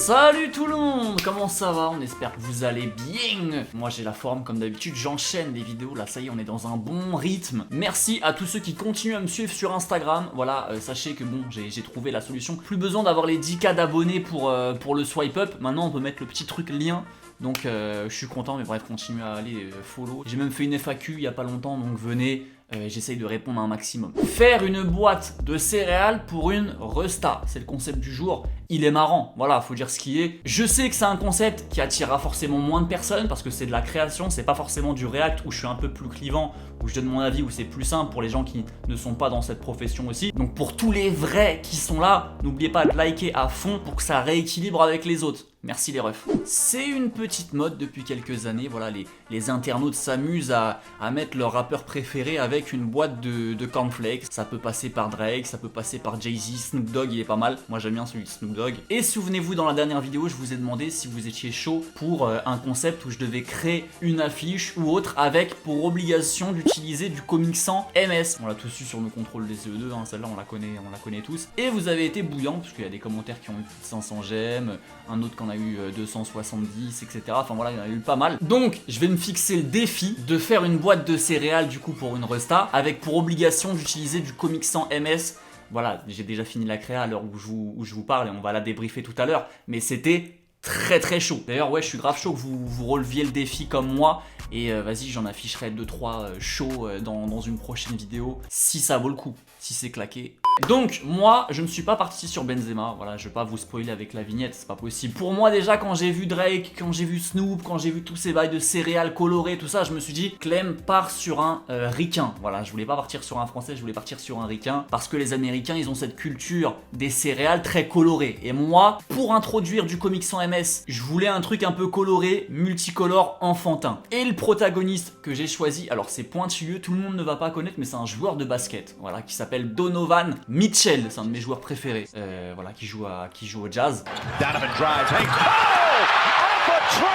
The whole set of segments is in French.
Salut tout le monde, comment ça va? On espère que vous allez bien. Moi j'ai la forme comme d'habitude, j'enchaîne les vidéos, là ça y est on est dans un bon rythme. Merci à tous ceux qui continuent à me suivre sur Instagram. Voilà, sachez que bon, j'ai trouvé la solution. Plus besoin d'avoir les 10K d'abonnés pour le swipe up. Maintenant on peut mettre le petit truc lien. Donc je suis content, mais bref, continuez à aller follow. J'ai même fait une FAQ il y a pas longtemps, donc venez, j'essaye de répondre à un maximum. Faire une boîte de céréales pour une resta, c'est le concept du jour. Il est marrant, voilà, faut dire ce qui est. Je sais que c'est un concept qui attirera forcément moins de personnes parce que c'est de la création, c'est pas forcément du React où je suis un peu plus clivant, où je donne mon avis, où c'est plus simple pour les gens qui ne sont pas dans cette profession aussi. Donc pour tous les vrais qui sont là, n'oubliez pas de liker à fond pour que ça rééquilibre avec les autres. Merci les refs. C'est une petite mode depuis quelques années, voilà, les internautes s'amusent à mettre leur rappeur préféré avec une boîte de cornflakes. Ça peut passer par Drake, ça peut passer par Jay-Z, Snoop Dogg il est pas mal, moi j'aime bien celui de Snoop Dogg. Et souvenez-vous, dans la dernière vidéo, je vous ai demandé si vous étiez chaud pour un concept où je devais créer une affiche ou autre avec pour obligation d'utiliser du Comic Sans MS. On l'a tous eu sur nos contrôles des CE2, hein, celle-là on la connaît tous. Et vous avez été bouillant, parce qu'il y a des commentaires qui ont eu 500 j'aime, un autre qui en a eu 270, etc. Enfin voilà, il y en a eu pas mal. Donc je vais me fixer le défi de faire une boîte de céréales du coup pour une resta avec pour obligation d'utiliser du Comic Sans MS. Voilà, j'ai déjà fini la créa à l'heure où je vous parle et on va la débriefer tout à l'heure, mais c'était très chaud. D'ailleurs ouais, je suis grave chaud que vous releviez le défi comme moi et vas-y, j'en afficherai 2-3 chauds dans une prochaine vidéo si ça vaut le coup, si c'est claqué. Donc moi je ne suis pas parti sur Benzema, voilà, je vais pas vous spoiler avec la vignette, c'est pas possible. Pour moi déjà quand j'ai vu Drake, quand j'ai vu Snoop, quand j'ai vu tous ces bails de céréales colorées, tout ça, je me suis dit Clem part sur un ricain. Voilà, je voulais pas partir sur un français, je voulais partir sur un ricain parce que les Américains ils ont cette culture des céréales très colorées. Et moi, pour introduire du Comic Sans MS, je voulais un truc un peu coloré, multicolore, enfantin. Et le protagoniste que j'ai choisi, alors c'est pointilleux, tout le monde ne va pas connaître, mais c'est un joueur de basket, voilà, qui s'appelle Donovan Mitchell, c'est un de mes joueurs préférés, voilà, qui joue au Jazz. Donovan drives, hey, oh, off a trap.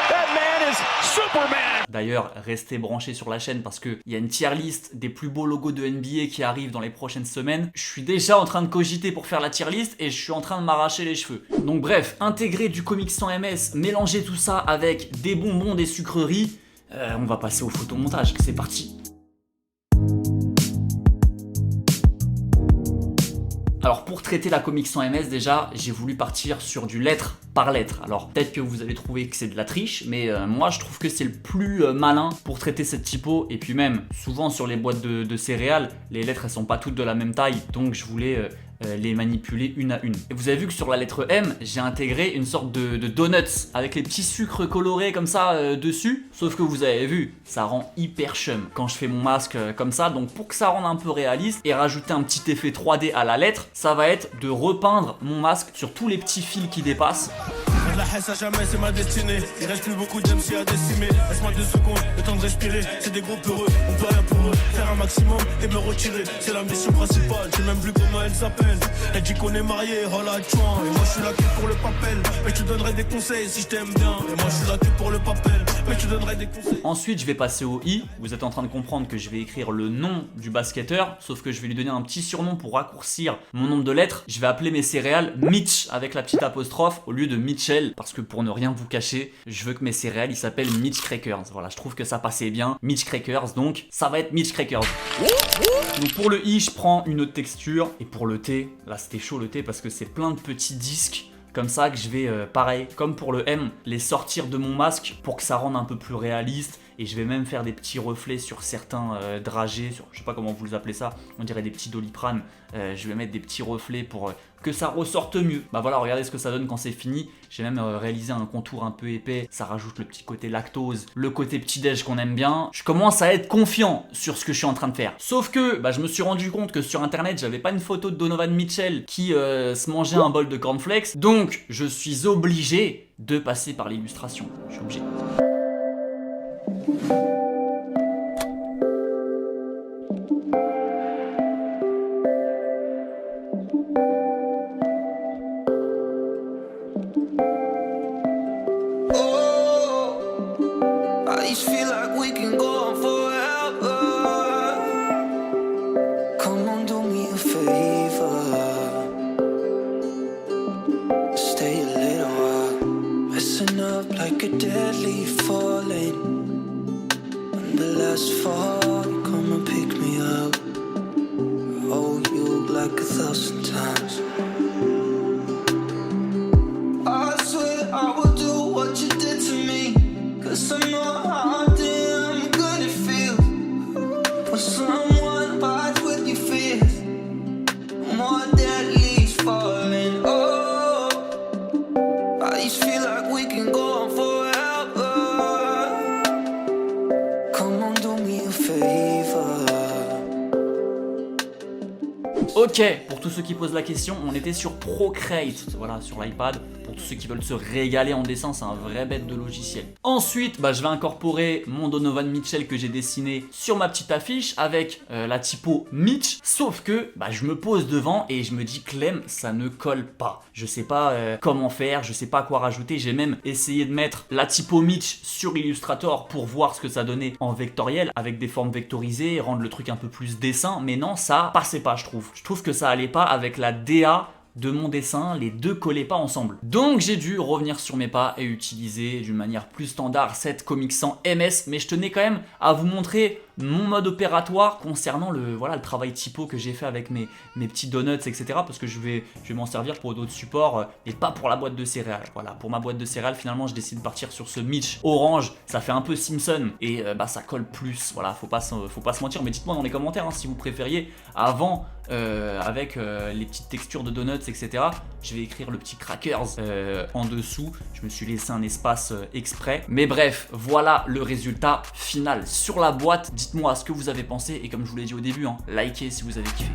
That man is Superman. D'ailleurs, restez branchés sur la chaîne parce qu'il y a une tier list des plus beaux logos de NBA qui arrive dans les prochaines semaines. Je suis déjà en train de cogiter pour faire la tier list et je suis en train de m'arracher les cheveux. Donc bref, intégrer du Comic Sans MS, mélanger tout ça avec des bonbons, des sucreries, on va passer au photomontage, c'est parti. Alors pour traiter la Comic Sans MS déjà, j'ai voulu partir sur du lettre par lettre. Alors peut-être que vous allez trouver que c'est de la triche, mais moi je trouve que c'est le plus malin pour traiter cette typo. Et puis même, souvent sur les boîtes de céréales, les lettres elles sont pas toutes de la même taille, donc je voulais les manipuler une à une. Et vous avez vu que sur la lettre M, j'ai intégré une sorte de donuts avec les petits sucres colorés comme ça dessus. Sauf que vous avez vu, ça rend hyper chum quand je fais mon masque comme ça. Donc pour que ça rende un peu réaliste et rajouter un petit effet 3D à la lettre, ça va être de repeindre mon masque sur tous les petits fils qui dépassent. La haine à jamais, c'est ma destinée. Il reste plus beaucoup d'MC à décimer. Laisse-moi 2 secondes, le temps de respirer. C'est des groupes heureux, on peut rien pour eux. Faire un maximum et me retirer, c'est la mission principale. Je sais même plus comment elle s'appelle. Elle dit qu'on est mariés, oh la chouin. Et moi je suis là que pour le papel. Mais je te donnerai des conseils si je t'aime bien. Et moi je suis là que pour le papel. Mais je te donnerai des conseils. Ensuite je vais passer au I. Vous êtes en train de comprendre que je vais écrire le nom du basketteur. Sauf que je vais lui donner un petit surnom pour raccourcir mon nombre de lettres. Je vais appeler mes céréales Mitch avec la petite apostrophe au lieu de Mitchell. Parce que pour ne rien vous cacher, je veux que mes céréales ils s'appellent Mitch Crackers. Voilà, je trouve que ça passait bien. Mitch Crackers, donc ça va être Mitch Crackers. Donc pour le I, je prends une autre texture. Et pour le T, là c'était chaud le T parce que c'est plein de petits disques comme ça que je vais, pareil, comme pour le M, les sortir de mon masque pour que ça rende un peu plus réaliste. Et je vais même faire des petits reflets sur certains dragées, sur, je sais pas comment vous les appelez ça, on dirait des petits doliprane. Je vais mettre des petits reflets pour que ça ressorte mieux. Bah voilà, regardez ce que ça donne quand c'est fini. J'ai même réalisé un contour un peu épais, ça rajoute le petit côté lactose, le côté petit-déj qu'on aime bien. Je commence à être confiant sur ce que je suis en train de faire. Sauf que bah, je me suis rendu compte que sur internet, j'avais pas une photo de Donovan Mitchell qui se mangeait un bol de cornflakes. Donc je suis obligé de passer par l'illustration. Je suis obligé. Stay up like a dead leaf falling. On the last fall, you come and pick me up. Oh, you like 1,000 times. I swear I will do what you did to me, 'cause I know how damn good it feels when someone bites with your fears. More dead leaves falling. Oh, I just feel like we can go on forever. Come on, do me a favor. Ok, pour tous ceux qui posent la question, on était sur Procreate, voilà, sur l'iPad. Pour tous ceux qui veulent se régaler en dessin, c'est un vrai bête de logiciel. Ensuite, je vais incorporer mon Donovan Mitchell que j'ai dessiné sur ma petite affiche avec la typo Mitch. Sauf que je me pose devant et je me dis Clem, ça ne colle pas. Je sais pas comment faire, je sais pas quoi rajouter. J'ai même essayé de mettre la typo Mitch sur Illustrator pour voir ce que ça donnait en vectoriel avec des formes vectorisées, rendre le truc un peu plus dessin. Mais non, ça passait pas, je trouve. Je trouve que ça allait pas avec la DA de mon dessin, les deux collaient pas ensemble. Donc j'ai dû revenir sur mes pas et utiliser d'une manière plus standard cette Comic Sans MS, mais je tenais quand même à vous montrer mon mode opératoire concernant le travail typo que j'ai fait avec mes petits donuts, etc. Parce que je vais m'en servir pour d'autres supports et pas pour la boîte de céréales. Voilà, pour ma boîte de céréales, finalement, je décide de partir sur ce Mitch orange. Ça fait un peu Simpson et ça colle plus. Voilà, faut pas se mentir. Mais dites-moi dans les commentaires si vous préfériez avant avec les petites textures de donuts, etc. Je vais écrire le petit crackers en dessous. Je me suis laissé un espace exprès. Mais bref, voilà le résultat final sur la boîte. Dites-moi ce que vous avez pensé et comme je vous l'ai dit au début, likez si vous avez kiffé.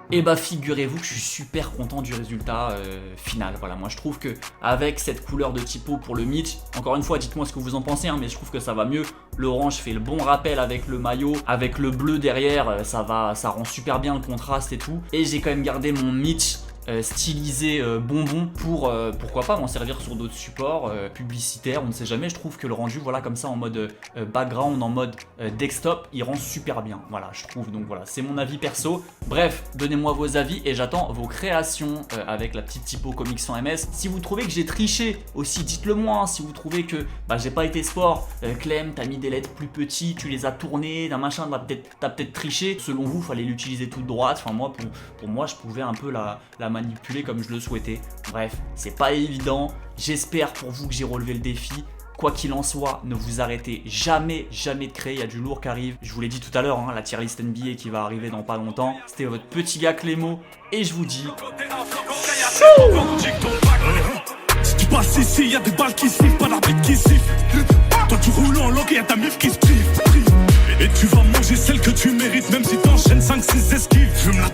Et figurez-vous que je suis super content du résultat final. Voilà, moi je trouve que avec cette couleur de typo pour le Mitch, encore une fois dites-moi ce que vous en pensez, mais je trouve que ça va mieux. L'orange fait le bon rappel avec le maillot, avec le bleu derrière, ça rend super bien le contraste et tout. Et j'ai quand même gardé mon Mitch stylisé bonbon pour pourquoi pas m'en servir sur d'autres supports publicitaires, on ne sait jamais. Je trouve que le rendu comme ça en mode background, en mode desktop, il rend super bien, voilà, je trouve. Donc voilà, c'est mon avis perso. Bref, donnez-moi vos avis et j'attends vos créations avec la petite typo Comic Sans MS. Si vous trouvez que j'ai triché aussi, dites-le moi, si vous trouvez que j'ai pas été sport, Clem, t'as mis des lettres plus petits, tu les as tournées, d'un machin, t'as peut-être triché. Selon vous, fallait l'utiliser toute droite. Enfin moi, pour moi, je pouvais un peu la manipuler comme je le souhaitais. Bref, c'est pas évident. J'espère pour vous que j'ai relevé le défi. Quoi qu'il en soit, ne vous arrêtez jamais de créer, il y a du lourd qui arrive. Je vous l'ai dit tout à l'heure, la tier list NBA qui va arriver dans pas longtemps. C'était votre petit gars Clémo et je vous dis... Si tu passes ici, y'a des balles qui sifflent, pas d'arbitre qui siffle. Toi tu roules en loque et y'a ta mif qui se prive. Et tu vas manger celle que tu mérites, même si t'enchaînes 5-6 esquives. Fume la